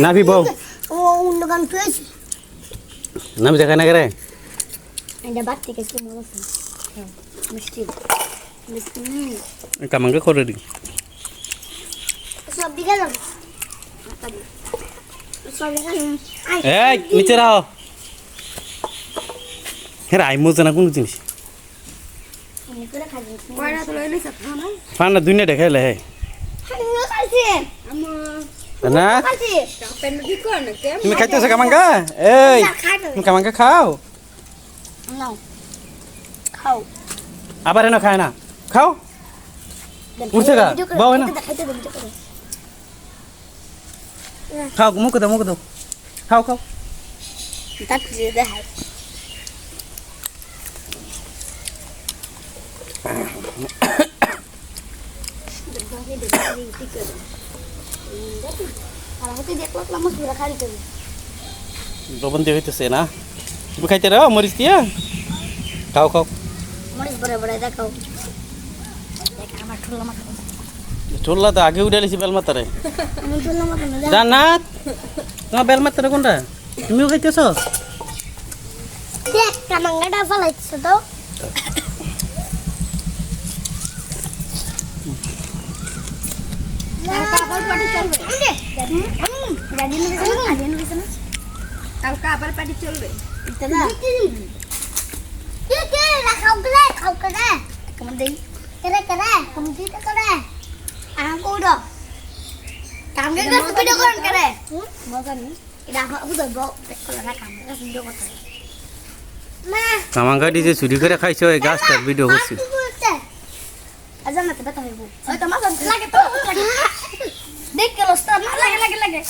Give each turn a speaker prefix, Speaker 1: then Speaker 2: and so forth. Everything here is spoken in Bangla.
Speaker 1: নাভি বউ
Speaker 2: ও অন্য গান পেয়েছি
Speaker 1: নাভি দেখা না করে
Speaker 2: এটা বাদ থেকে কি মনে হচ্ছে মিষ্টি মিষ্টি
Speaker 1: কামাঙ্গে করে দি
Speaker 2: সব দিকে যাবে সব দিকে
Speaker 1: এই নিচে রাও হেরা আই মজা না কোন জিনিস
Speaker 2: করে খাবি
Speaker 3: কয়টা তো লইলি সব না
Speaker 1: ফান্ডা দুনিয়া দেখাইলে হে
Speaker 2: আমি খাইছি
Speaker 1: না
Speaker 2: খাইছি
Speaker 3: পেন ঠিক কর না কে
Speaker 1: তুমি খাইতেছো কামাঙ্গা এই তুমি কামাঙ্গা খাও
Speaker 2: নাও খাও
Speaker 1: আবার এনে খায় না খাও উঠছে গা বাও না
Speaker 2: খাইতে দেব তো করে
Speaker 1: খাও মুখ দাও খাও খাও
Speaker 2: তাক দিয়ে দেখাই আর হতে দেখলাম মশলা খাইতে দেব
Speaker 1: লবণ দিয়ে হইতেছে না তুমি খাইতে রাও মরিচ দিয়া খাও খাও
Speaker 2: মরিচ বড় বড় দেখাও দেখ আমার ঠোলা মাথা
Speaker 1: ঠোল্লা তো আগে উঠে লিছি বেলমাতারে
Speaker 2: আমি ঠোলা মাথা না
Speaker 1: জান্নাত তোমার বেলমাতারে কোনটা তুমিও খাইতেছ
Speaker 2: দেখ কামাঙ্গাটা ফলাইছ তো
Speaker 3: আবার পার্টি চলবে
Speaker 2: রাজি না
Speaker 3: কালকে আবার পার্টি চলবে
Speaker 2: দাদা কে খাও করে কেমন দেই করে কমপ্লিট করে কোডো কামকে কাছে ভিডিও করন করে মজা নেই এটা বুঝো বউ দেখলা না কামকে কাছে ভিডিও করতে মা
Speaker 1: কামাঙ্গা দিয়ে চুরি করে খাইছো এই গাছটার ভিডিও করছি
Speaker 2: আজান না তো বেটা হইব ওই তো মজা লাগে তো দেখ কে লোস্তা লাগে